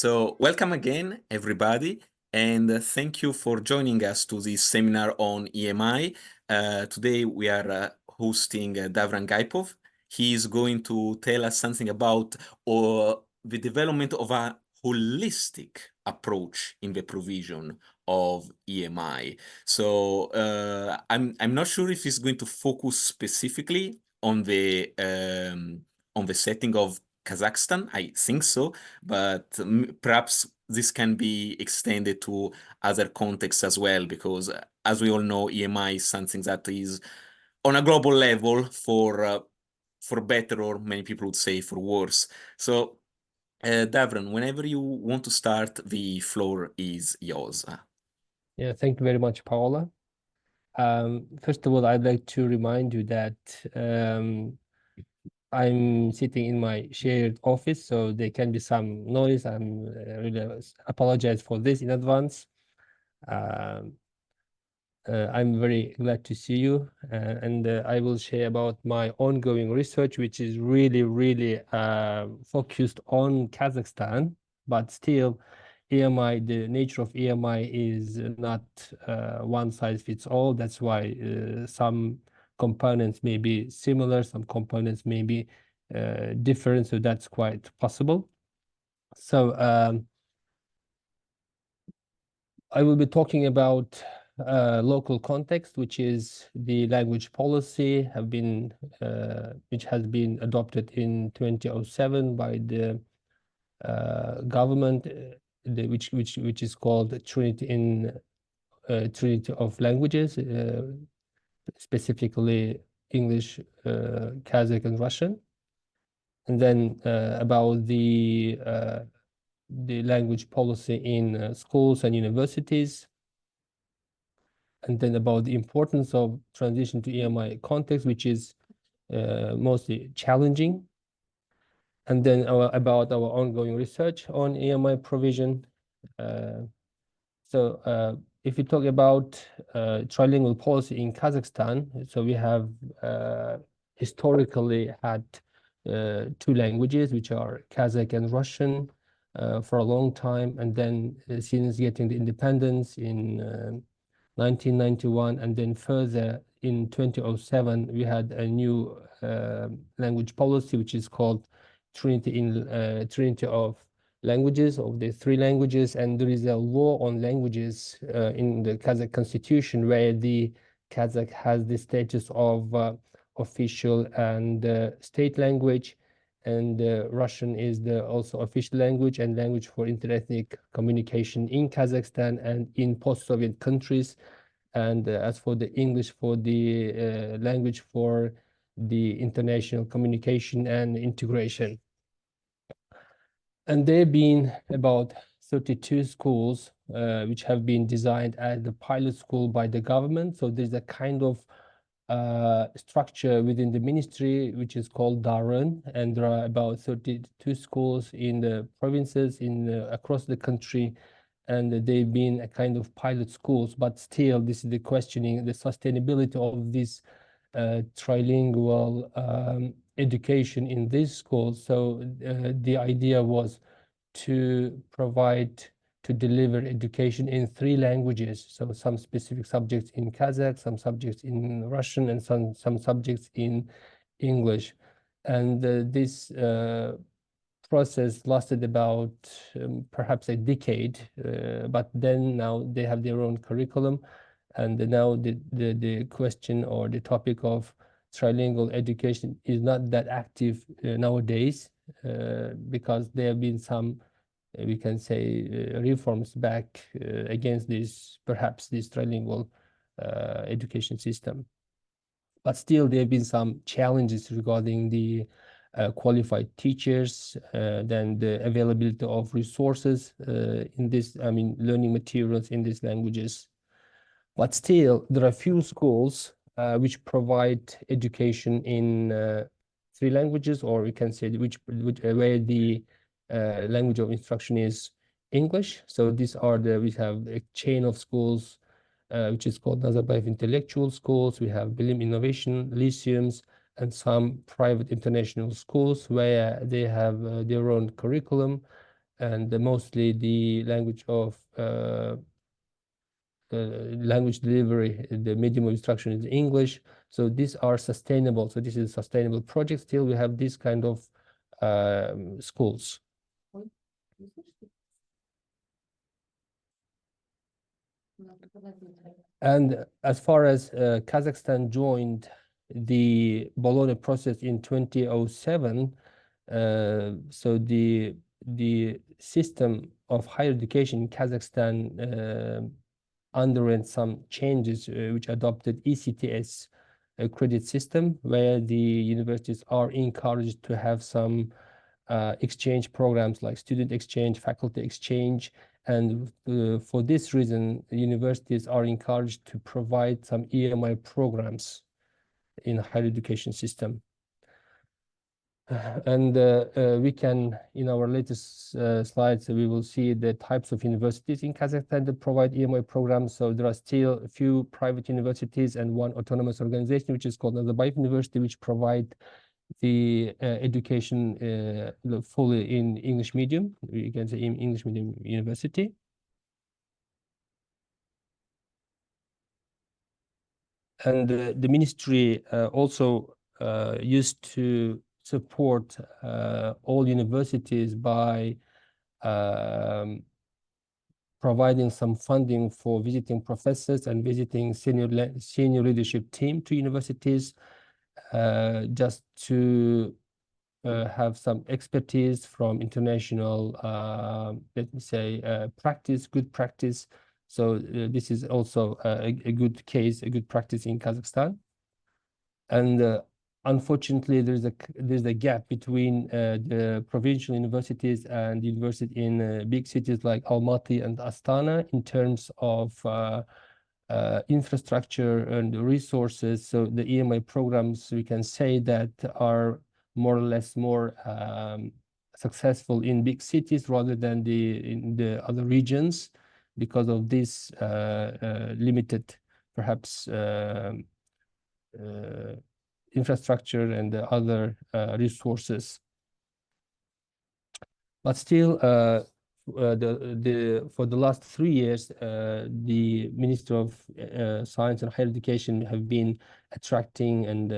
So welcome again, everybody, and thank you for joining us to this seminar on EMI. Today we are hosting Dr Gaipov. He is going to tell us something about the development of a holistic approach in the provision of EMI. So I'm not sure if he's going to focus specifically on the setting of Kazakhstan. I think so, but perhaps this can be extended to other contexts as well, because as we all know, EMI is something that is on a global level for better, or many people would say for worse. So, Davran, whenever you want to start, the floor is yours. Yeah, thank you very much, Paola. First of all, I'd like to remind you that I'm sitting in my shared office, so there can be some noise. I'm really apologize for this in advance. I'm very glad to see you, and I will share about my ongoing research, which is really focused on Kazakhstan, but still EMI, the nature of EMI is not one size fits all. That's why some components may be similar, some components may be different, so that's quite possible. So I will be talking about local context, which is the language policy which has been adopted in 2007 by the government, which is called Trinity of Languages, specifically English, Kazakh, and Russian. And then about the language policy in schools and universities, and then about the importance of transition to EMI context, which is mostly challenging, and then about our ongoing research on EMI provision. So if we talk about trilingual policy in Kazakhstan, so we have historically had two languages, which are Kazakh and Russian, for a long time, and then since getting the independence in 1991, and then further in 2007, we had a new language policy, which is called Trinity of Languages, of the three languages, and there is a law on languages in the Kazakh constitution, where the Kazakh has the status of official and state language, and Russian is the also official language and language for interethnic communication in Kazakhstan and in post-Soviet countries. And as for the English, for the language for the international communication and integration. And there have been about 32 schools which have been designed as the pilot school by the government. So there's a kind of structure within the ministry which is called Darun, and there are about 32 schools in the provinces across the country, and they've been a kind of pilot schools. But still, this is the questioning the sustainability of this trilingual education in these schools. So the idea was to deliver education in three languages. So some specific subjects in Kazakh, some subjects in Russian, and some subjects in English. And this process lasted about perhaps a decade, but then now they have their own curriculum. And now the question or the topic of trilingual education is not that active nowadays, because there have been some, we can say, reforms back against this trilingual education system. But still, there have been some challenges regarding the qualified teachers, then the availability of resources in this, learning materials in these languages. But still, there are few schools which provide education in three languages, or we can say where the language of instruction is English. So these are we have a chain of schools which is called Nazarbayev Intellectual Schools. We have Bilim Innovation Lyceums, and some private international schools where they have their own curriculum. and mostly the language of language delivery, the medium of instruction is English. So these are sustainable. So this is a sustainable project. Still, we have this kind of schools. And as far as Kazakhstan joined the Bologna process in 2007, so the system of higher education in Kazakhstan underwent some changes, which adopted ECTS credit system, where the universities are encouraged to have some exchange programs like student exchange, faculty exchange. And for this reason, universities are encouraged to provide some EMI programs in higher education system. And we can, in our latest slides, we will see the types of universities in Kazakhstan that provide EMI programs. So there are still a few private universities and one autonomous organization, which is called Nazarbayev University, which provide the education fully in English medium. We can say in English medium university. And the ministry also used to support all universities by providing some funding for visiting professors and visiting senior leadership team to universities, just to have some expertise from international, let me say, practice, good practice. So this is also a good case, a good practice in Kazakhstan. And unfortunately, there's a gap between the provincial universities and the university in big cities like Almaty and Astana in terms of infrastructure and resources. So the EMI programs, we can say that are more or less more successful in big cities rather than in the other regions because of this limited, perhaps, infrastructure and the other resources. But still, for the last 3 years, the Ministry of Science and Higher Education have been attracting and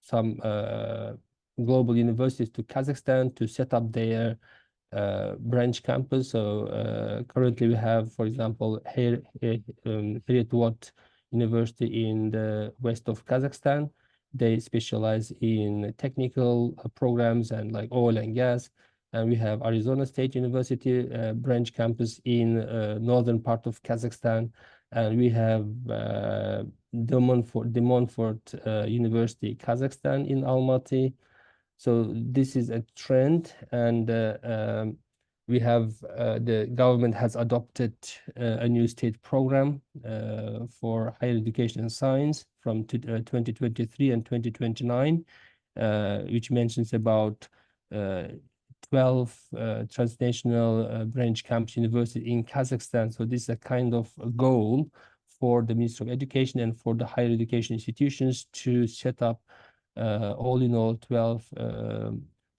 some global universities to Kazakhstan to set up their branch campus. So currently we have, for example, Heriot University in the west of Kazakhstan. They specialize in technical programs and like oil and gas. And we have Arizona State University branch campus in northern part of Kazakhstan. And we have De Montfort University, Kazakhstan in Almaty. So this is a trend, and we have the government has adopted a new state program for higher education and science from 2023 and 2029, which mentions about 12 transnational branch campus university in Kazakhstan. So this is a kind of a goal for the Ministry of Education and for the higher education institutions to set up all in all 12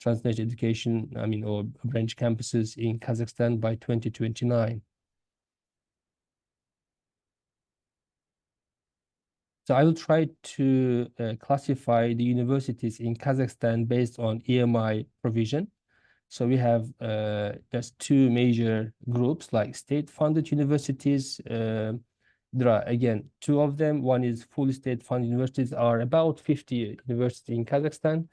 transnational education, or branch campuses in Kazakhstan by 2029. So I will try to classify the universities in Kazakhstan based on EMI provision. So we have just two major groups, like state-funded universities. There are, again, two of them. One is fully state-funded universities, are about 50 universities in Kazakhstan.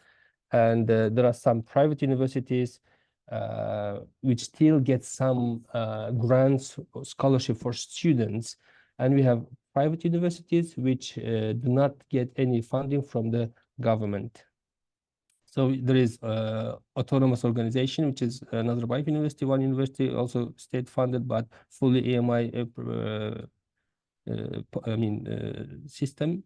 And there are some private universities which still get some grants or scholarship for students. And we have private universities which do not get any funding from the government. So there is autonomous organization, which is Nazarbayev University, one university, also state funded, but fully EMI system.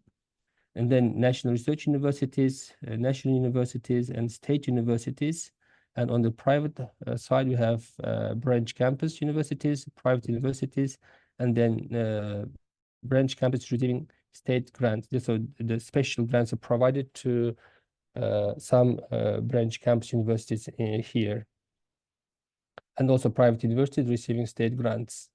And then national research universities, national universities, and state universities. And on the private side, we have branch campus universities, private universities, and then branch campus receiving state grants. So the special grants are provided to some branch campus universities here. and also private universities receiving state grants.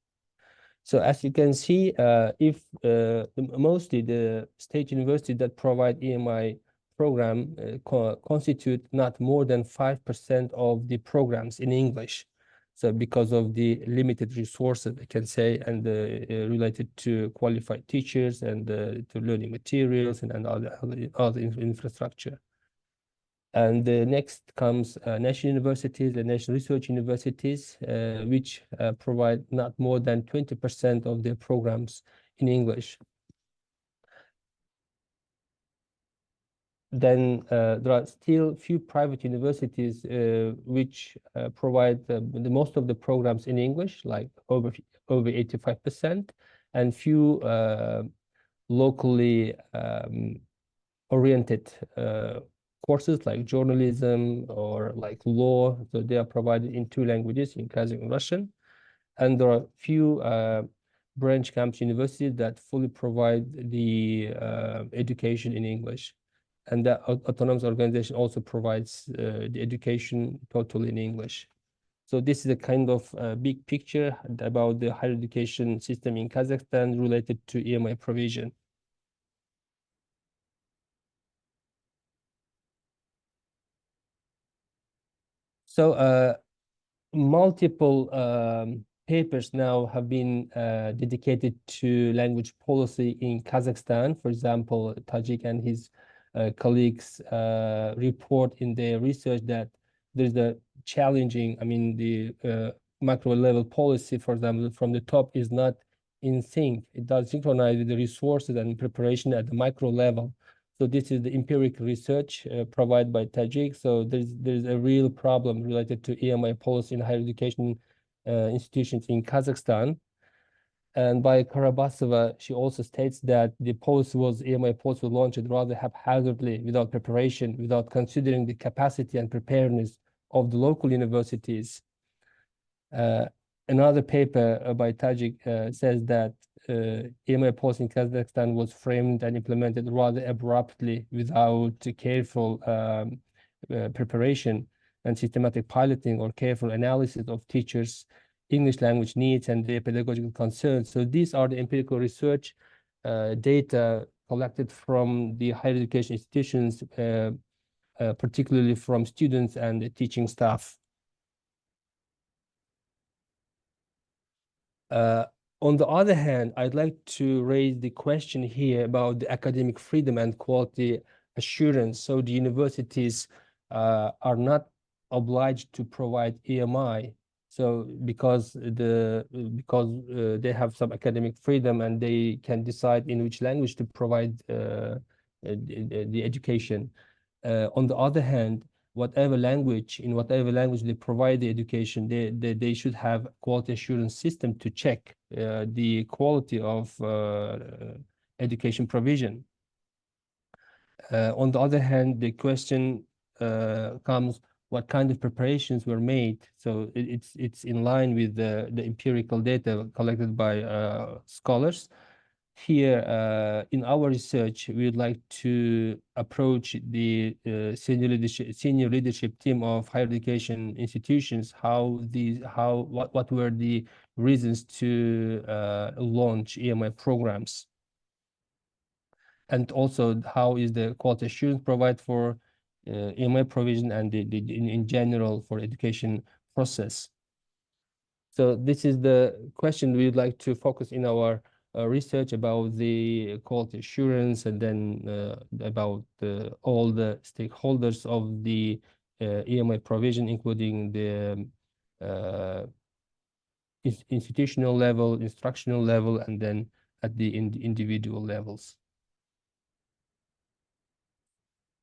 So as you can see, mostly the state universities that provide EMI program constitute not more than 5% of the programs in English. So because of the limited resources, I can say, and related to qualified teachers and to learning materials and other infrastructure. And next comes national universities and national research universities, which provide not more than 20% of their programs in English. Then there are still few private universities which provide the most of the programs in English, like over 85%, and few locally oriented courses like journalism or like law. So they are provided in 2 languages, in Kazakh and Russian. And there are few branch campus universities that fully provide the education in English. And the autonomous organization also provides the education totally in English. So this is a kind of big picture about the higher education system in Kazakhstan related to EMI provision. So multiple papers now have been dedicated to language policy in Kazakhstan. For example, Tajik and his colleagues report in their research that there's a challenging, the macro level policy, for example, from the top is not in sync. It does synchronize with the resources and preparation at the micro level. So this is the empirical research provided by Tajik. So there's a real problem related to EMI policy in higher education institutions in Kazakhstan. And by Karabasova, she also states that the EMI policy was launched rather haphazardly, without preparation, without considering the capacity and preparedness of the local universities. Another paper by Tajik says that EMI policy in Kazakhstan was framed and implemented rather abruptly, without careful preparation and systematic piloting or careful analysis of teachers' English language needs and their pedagogical concerns. So these are the empirical research data collected from the higher education institutions, particularly from students and the teaching staff. On the other hand, I'd like to raise the question here about the academic freedom and quality assurance. So the universities are not obliged to provide EMI. So because they have some academic freedom and they can decide in which language to provide the education. On the other hand, in whatever language they provide the education, they should have quality assurance system to check the quality of education provision. On the other hand, the question comes, what kind of preparations were made? So it's in line with the empirical data collected by scholars. Here, in our research, we would like to approach the senior leadership team of higher education institutions. What were the reasons to launch EMI programs, and also how is the quality assurance provided for EMI provision and in general for education process. So this is the question we would like to focus in our research about the quality assurance, and then about all the stakeholders of the EMI provision, including the institutional level, instructional level, and then at the individual levels.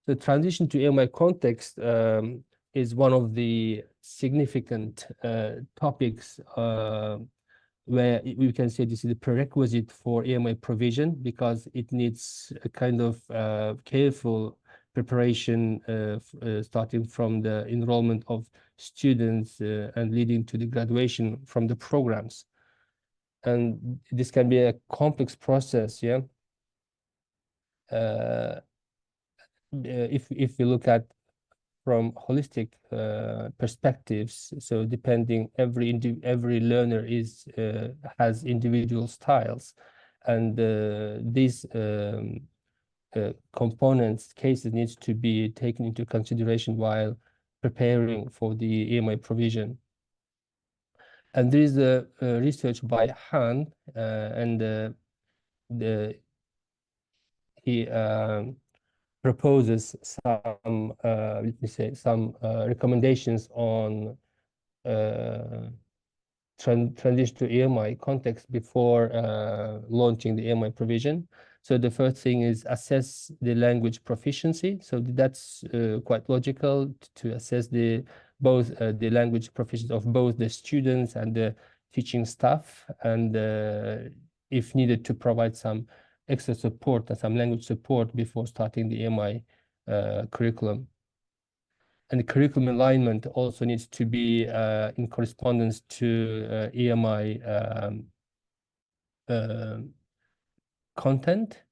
The transition to EMI context is one of the significant topics where we can say this is a prerequisite for EMI provision, because it needs a kind of careful preparation starting from the enrollment of students and leading to the graduation from the programs. And this can be a complex process, yeah. If we look at from holistic perspectives. So depending, every learner has individual styles, and these components cases needs to be taken into consideration while preparing for the EMI provision. And there is a research by Han, and he proposes some, let me say, some recommendations on transition to EMI context before launching the EMI provision. So the first thing is assess the language proficiency. So that's quite logical to assess both the language proficiency of both the students and the teaching staff, and if needed, to provide some extra support and some language support before starting the EMI curriculum. And the curriculum alignment also needs to be in correspondence to EMI content.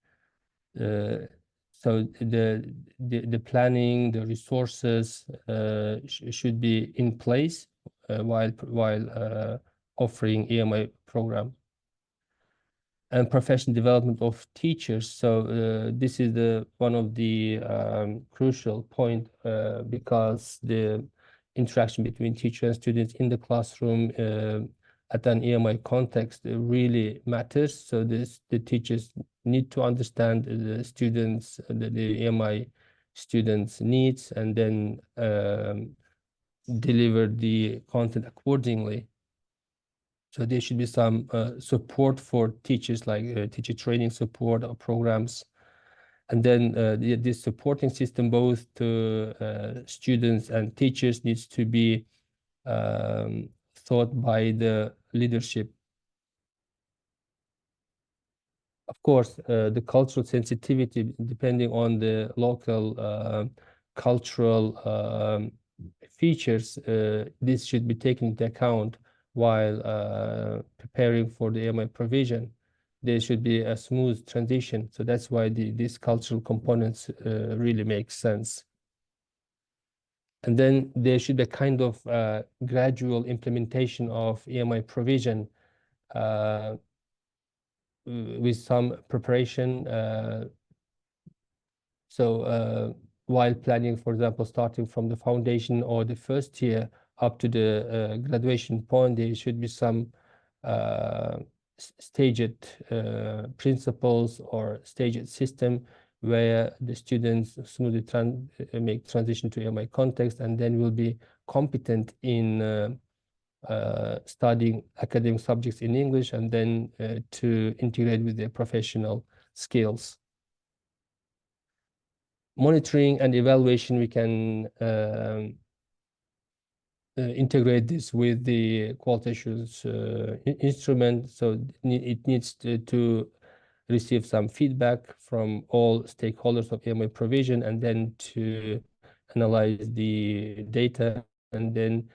So the planning, the resources should be in place while offering EMI program. And professional development of teachers. So this is one of the crucial point, because the interaction between teacher and students in the classroom at an EMI context really matters. So the teachers need to understand the students, the EMI students' needs, and then deliver the content accordingly. So there should be some support for teachers, like teacher training support or programs. And then this supporting system, both to students and teachers, needs to be thought by the leadership. Of course, the cultural sensitivity, depending on the local cultural features, this should be taken into account while preparing for the EMI provision. There should be a smooth transition. So that's why these cultural components really make sense. And then there should be a kind of gradual implementation of EMI provision with some preparation. So while planning, for example, starting from the foundation or the first year up to the graduation point, there should be some staged principles or staged system where the students smoothly make transition to EMI context, and then will be competent in studying academic subjects in English, and then to integrate with their professional skills. Monitoring and evaluation, we can integrate this with the quality assurance instrument. So it needs to receive some feedback from all stakeholders of EMI provision, and then to analyze the data, and then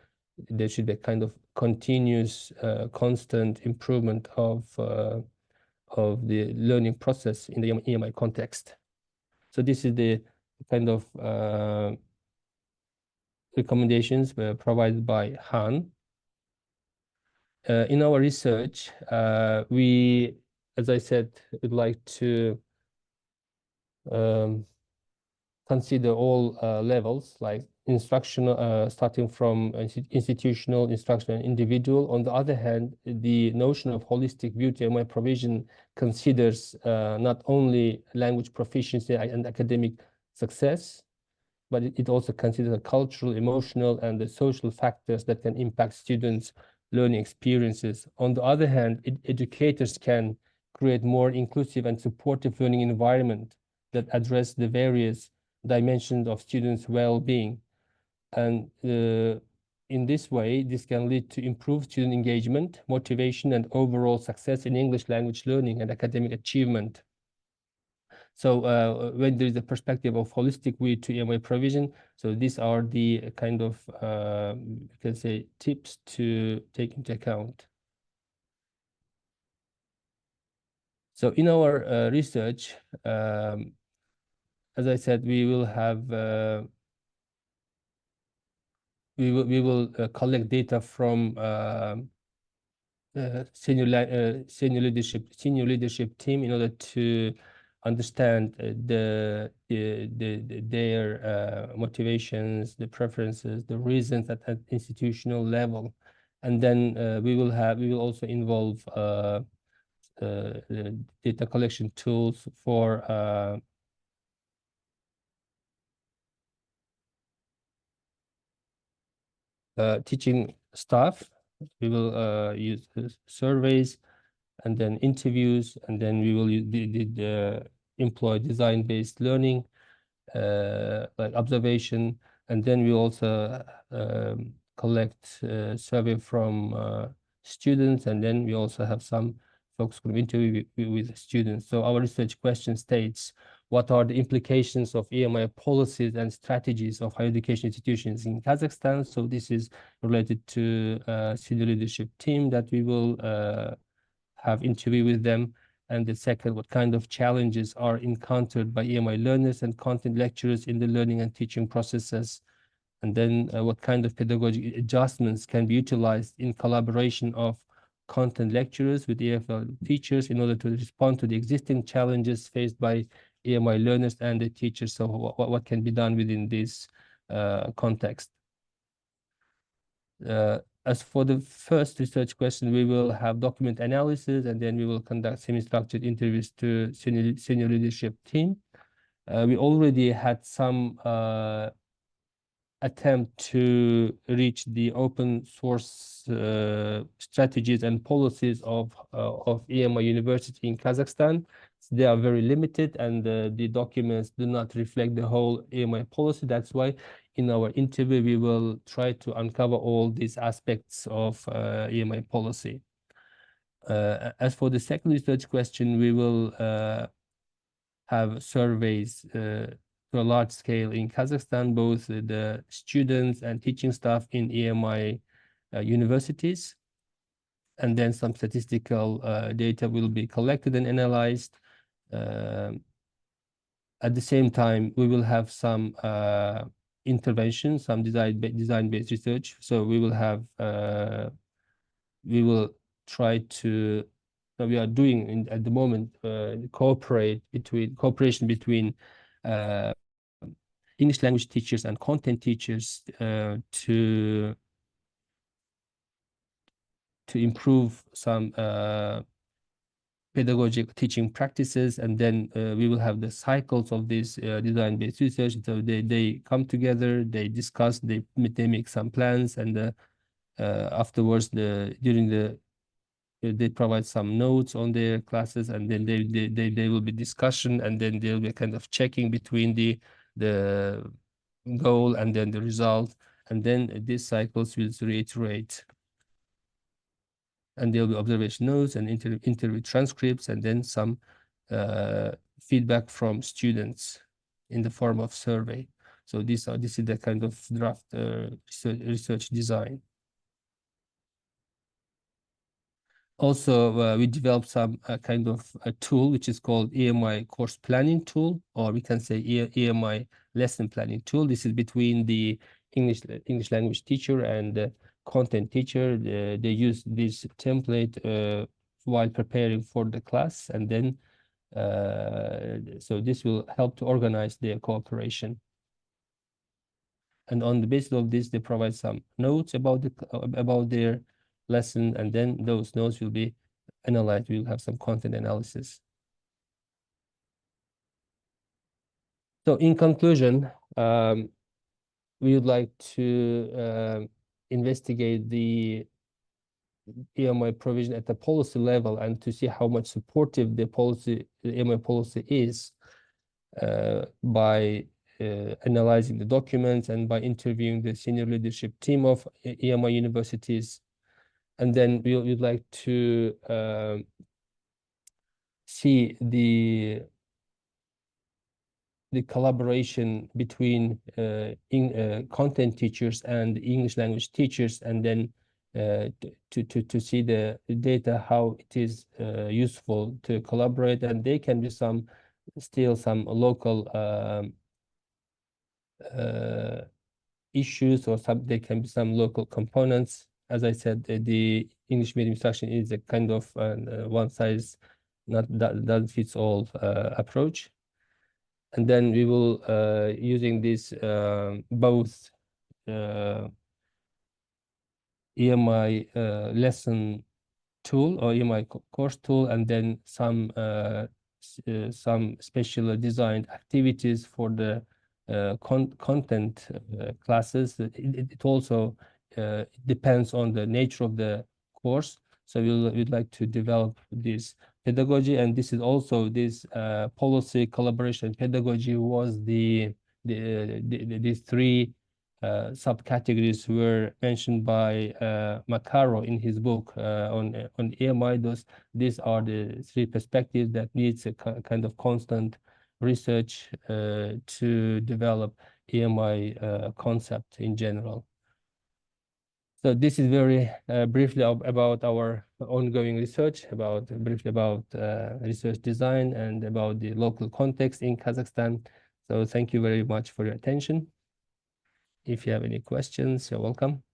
there should be a kind of continuous, constant improvement of the learning process in the EMI context. So this is the kind of recommendations were provided by Han. In our research, we, as I said, would like to consider all levels, like instructional, starting from institutional, instructional, and individual. On the other hand, the notion of holistic view to EMI provision considers not only language proficiency and academic success, but it also considers the cultural, emotional, and the social factors that can impact students' learning experiences. On the other hand, educators can create more inclusive and supportive learning environment that address the various dimensions of students' well-being. And in this way, this can lead to improved student engagement, motivation, and overall success in English language learning and academic achievement. So when there is a perspective of holistic view to EMI provision, so these are the kind of, you can say, tips to take into account. So in our research, as I said, we will have we will collect data from senior leadership team in order to understand their motivations, the preferences, the reasons at institutional level, and then we will also involve data collection tools for teaching staff. We will use surveys and then interviews, and then we will employ design-based learning, like observation, and then we also collect survey from students, and then we also have some focus group interview with students. So our research question states, what are the implications of EMI policies and strategies of higher education institutions in Kazakhstan? So this is related to senior leadership team that we will have interview with them. And the second, what kind of challenges are encountered by EMI learners and content lecturers in the learning and teaching processes? And then what kind of pedagogic adjustments can be utilized in collaboration of content lecturers with EFL teachers in order to respond to the existing challenges faced by EMI learners and the teachers? So what can be done within this context? As for the first research question, we will have document analysis, and then we will conduct semi-structured interviews to senior leadership team. We already had some attempt to reach the open source strategies and policies of EMI University in Kazakhstan. So they are very limited, and the documents do not reflect the whole EMI policy. That's why in our interview, we will try to uncover all these aspects of EMI policy. As for the second research question, we will have surveys to a large scale in Kazakhstan, both the students and teaching staff in EMI universities. And then some statistical data will be collected and analyzed. At the same time, we will have some intervention, some design-based research. So we will have, we will try to, so we are doing at the moment cooperation between English language teachers and content teachers to improve some pedagogic teaching practices, and then we will have the cycles of this design-based research. So they come together, they discuss, they make some plans, and afterwards they provide some notes on their classes, and then they will be discussion, and then there will be a kind of checking between the goal and then the result, and then these cycles will reiterate. And there will be observation notes and interview transcripts, and then some feedback from students in the form of survey. So this is the kind of draft research design. Also, we developed some kind of a tool which is called EMI course planning tool, or we can say EMI lesson planning tool. This is between the English language teacher and the content teacher. They use this template while preparing for the class, and then so this will help to organize their cooperation. And on the basis of this, they provide some notes about their lesson, and then those notes will be analyzed. We'll have some content analysis. So in conclusion, we would like to investigate the EMI provision at the policy level and to see how much supportive the EMI policy is by analyzing the documents and by interviewing the senior leadership team of EMI universities. And then we would like to see the collaboration between content teachers and English language teachers, and then to see the data, how it is useful to collaborate, and there can be still some local issues, or there can be some local components. As I said, the English medium instruction is a kind of one size doesn't fits all approach. And then we will using this both EMI lesson tool or EMI course tool, and then some specially designed activities for the content classes. It also depends on the nature of the course. So we'd like to develop this pedagogy, and this is also this policy collaboration pedagogy was these three subcategories were mentioned by Macaro in his book on EMI. These are the three perspectives that needs a kind of constant research to develop EMI concept in general. So this is very briefly about our ongoing research, briefly about research design and about the local context in Kazakhstan. So thank you very much for your attention. If you have any questions, you're welcome.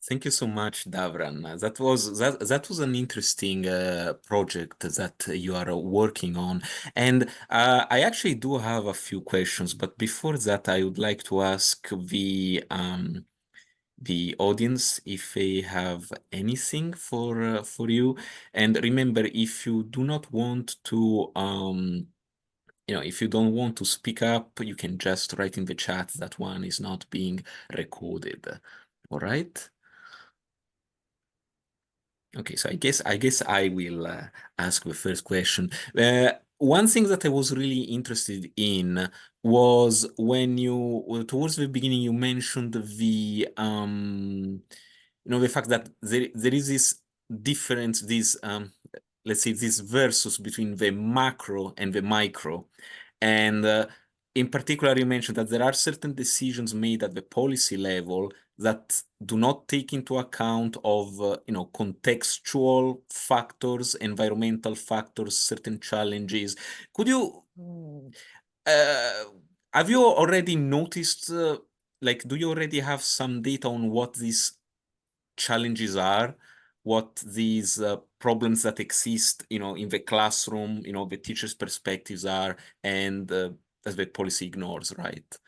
Thank you so much, Davran. That was an interesting project that you are working on, and I actually do have a few questions. But before that, I would like to ask the audience if they have anything for you. And remember, if you do not want to if you don't want to speak up, you can just write in the chat that one is not being recorded. All right. Okay, so I guess I will ask the first question. One thing that I was really interested in was when towards the beginning you mentioned the fact that there is this difference, this let's say this versus between the macro and the micro, and in particular you mentioned that there are certain decisions made at the policy level that do not take into account of contextual factors, environmental factors, certain challenges. Could you uh, have you already noticed like, do you already have some data on what these challenges are, what these problems that exist in the classroom, the teacher's perspectives are, and as the policy ignores, right?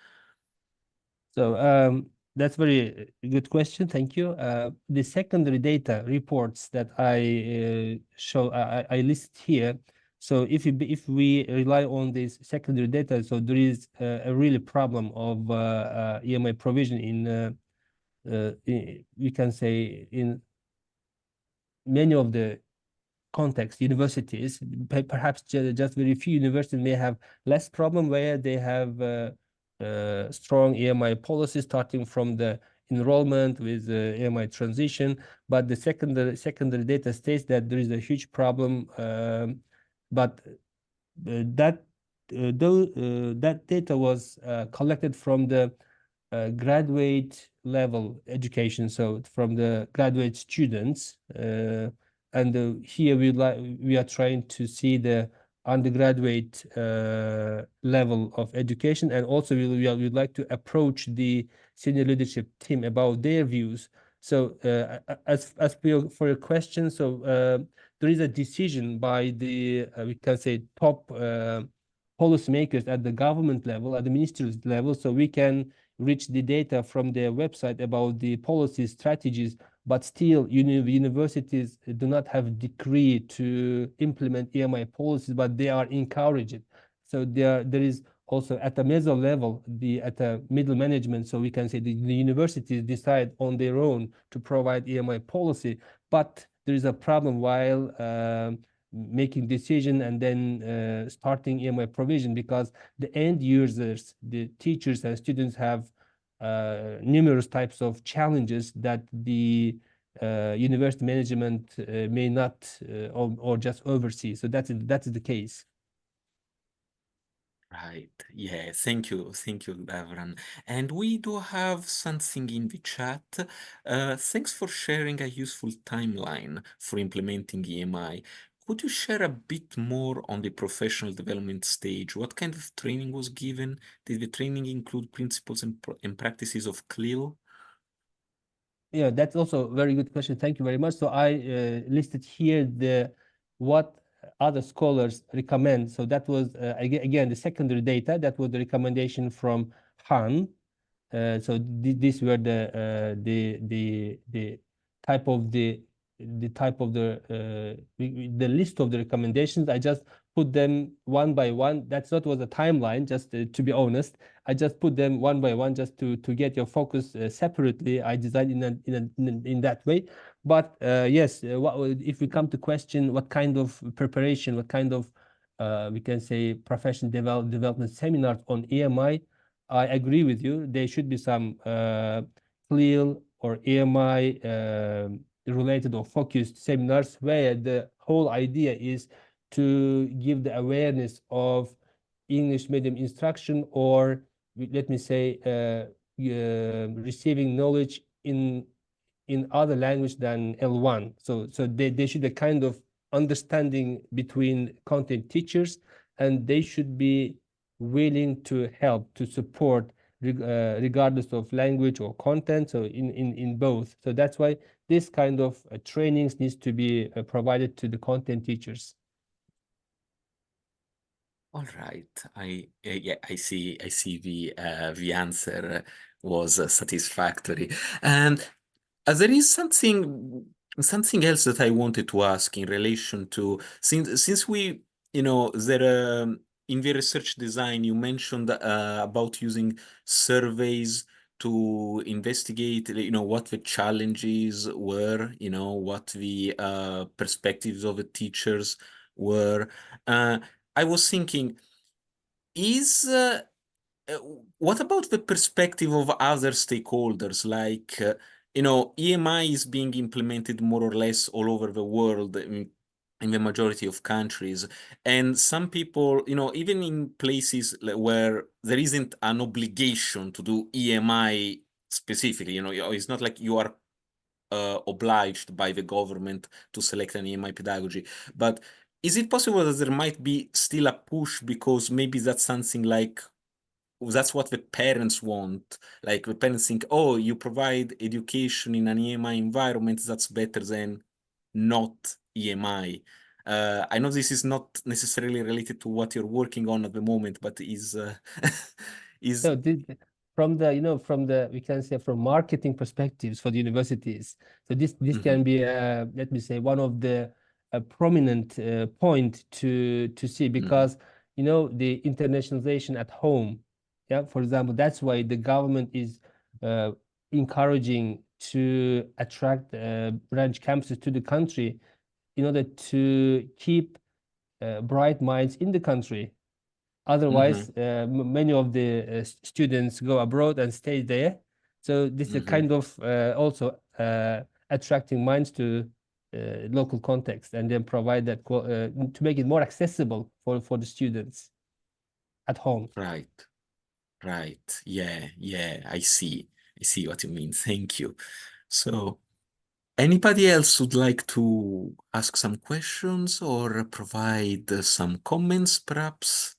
So that's very good question. Thank you. The secondary data reports that I I list here. So if we rely on this secondary data, so there is a really problem of EMI provision we can say in many of the context universities. Perhaps just very few universities may have less problem where they have strong EMI policy starting from the enrollment with EMI transition, but the secondary data states that there is a huge problem, but that data was collected from the graduate level education, so from the graduate students, and here we are trying to see the undergraduate level of education, and also we'd like to approach the senior leadership team about their views. So as for your question, so there is a decision by the we can say top policymakers at the government level, at the ministerial level, so we can reach the data from their website about the policy strategies, but still universities do not have decree to implement EMI policies, but they are encouraged. So there is also at the meso level, at the middle management, so we can say the universities decide on their own to provide EMI policy, but there is a problem while making decision and then starting EMI provision, because the end users, the teachers and students have numerous types of challenges that the university management may not or just oversee. So that is the case. Right. Yeah. Thank you. Thank you, Davran. And we do have something in the chat. Thanks for sharing a useful timeline for implementing EMI. could you share a bit more on the professional development stage? What kind of training was given? Did the training include principles and practices of CLIL? Yeah, that's also a very good question. Thank you very much. So I listed here the what other scholars recommend. So that was again the secondary data. That was the recommendation from Han. So these were the type of the type of the list of the recommendations. I just put them one by one. That's not was a timeline, just to be honest. I just put them one by one just to get your focus separately. I designed in that way. But yes, if we come to question what kind of preparation, what kind of we can say professional development seminars on EMI, I agree with you. There should be some CLIL or EMI related or focused seminars where the whole idea is to give the awareness of English medium instruction, or let me say receiving knowledge in other language than L1. So they should a kind of understanding between content teachers, and they should be willing to help to support regardless of language or content, so in both. So that's why this kind of trainings needs to be provided to the content teachers. All right. Yeah, I see the answer was satisfactory. And there is something else that I wanted to ask in relation to, since we, there in the research design you mentioned about using surveys to investigate, what the challenges were, what the perspectives of the teachers were. Uh, I was thinking, is uh, what about the perspective of other stakeholders? Like, EMI is being implemented more or less all over the world in the majority of countries. And some people, even in places where there isn't an obligation to do EMI specifically, it's not like you are obliged by the government to select an EMI pedagogy. But is it possible that there might be still a push because maybe that's something like that's what the parents want. Like the parents think, oh, you provide education in an EMI environment, that's better than not EMI. I know this is not necessarily related to what you're working on at the moment, but is is So from the from the we can say from marketing perspectives for the universities. So this Mhm, can be let me say one of the prominent point to see, mhm, because the internationalization at home. Yeah, for example, that's why the government is uh, encouraging to attract branch campuses to the country in order to keep bright minds in the country. Otherwise, mhm, many of the students go abroad and stay there. So this is a mhm. kind of also attracting minds to local context, and then provide that to make it more accessible for the students at home. Right, right. Yeah, yeah, I see. I see what you mean. Thank you. So, anybody else would like to ask some questions or provide some comments, perhaps?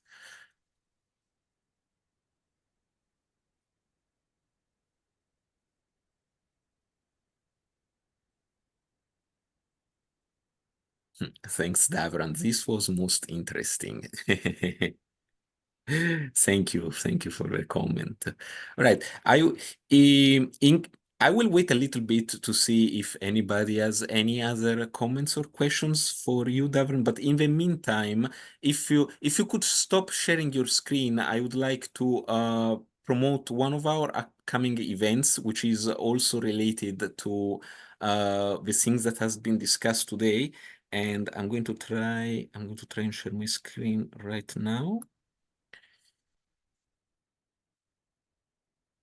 Thanks, Davran. This was most interesting. Thank you for the comment. All right, I will wait a little bit to see if anybody has any other comments or questions for you, Davran. But in the meantime, if you could stop sharing your screen, I would like to promote one of our upcoming events, which is also related to the things that has been discussed today. And I'm going to try and share my screen right now.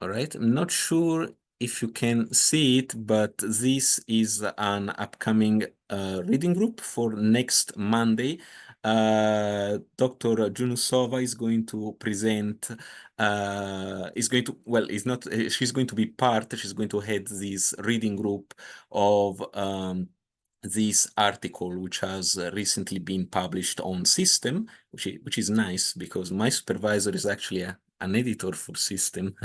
All right, I'm not sure if you can see it, but this is an upcoming reading group for next Monday. Dr. Junusova is going to present, is going to, well, is not, she's going to be part, she's going to head this reading group of this article, which has recently been published on System, which is nice because my supervisor is actually an editor for System.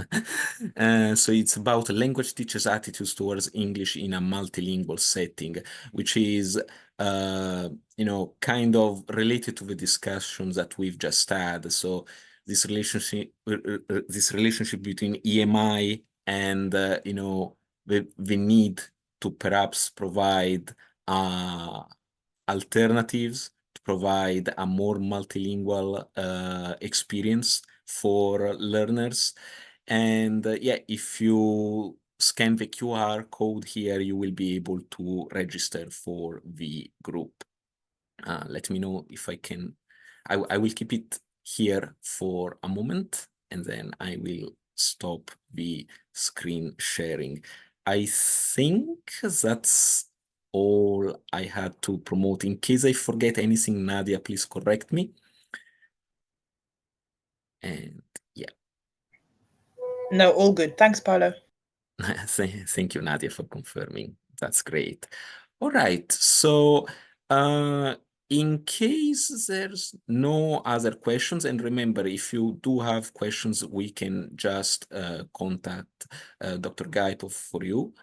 So it's about language teachers' attitudes towards English in a multilingual setting, which is kind of related to the discussions that we've just had. So this relationship between EMI and the need to perhaps provide alternatives, to provide a more multilingual experience for learners. And yeah, if you scan the QR code here, you will be able to register for the group. Let me know if I can. I will keep it here for a moment, and then I will stop the screen sharing. I think that's all I had to promote. In case I forget anything, Nadia, please correct me. And yeah. No, all good. Thanks, Paolo. Thank you, Nadia, for confirming. That's great. All right. So, in case there's no other questions, and remember, if you do have questions, we can just contact Dr. Gaipov for you.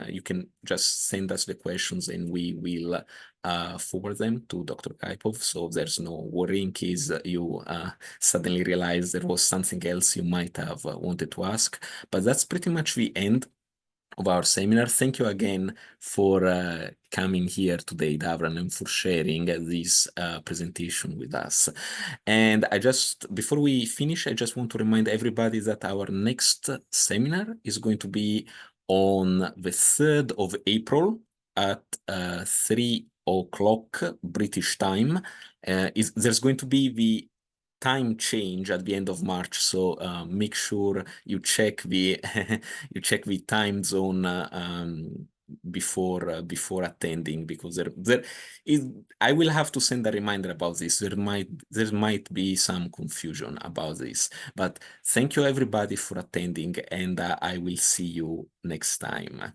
You can just send us the questions and we will forward them to Dr. Gaipov. So there's no worry in case you suddenly realize there was something else you might have wanted to ask. But that's pretty much the end of our seminar. Thank you again for coming here today, Davran, and for sharing this presentation with us. And before we finish, I just want to remind everybody that our next seminar is going to be on the 3rd of April at 3 o'clock British time. There's going to be the time change at the end of March, so make sure you check the you check the time zone before attending, because I will have to send a reminder about this. There might be some confusion about this, but thank you everybody for attending, and I will see you next time.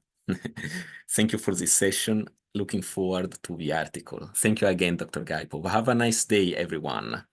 Thank you for this session. Looking forward to the article. Thank you again, Dr. Gaipov. Have a nice day, everyone.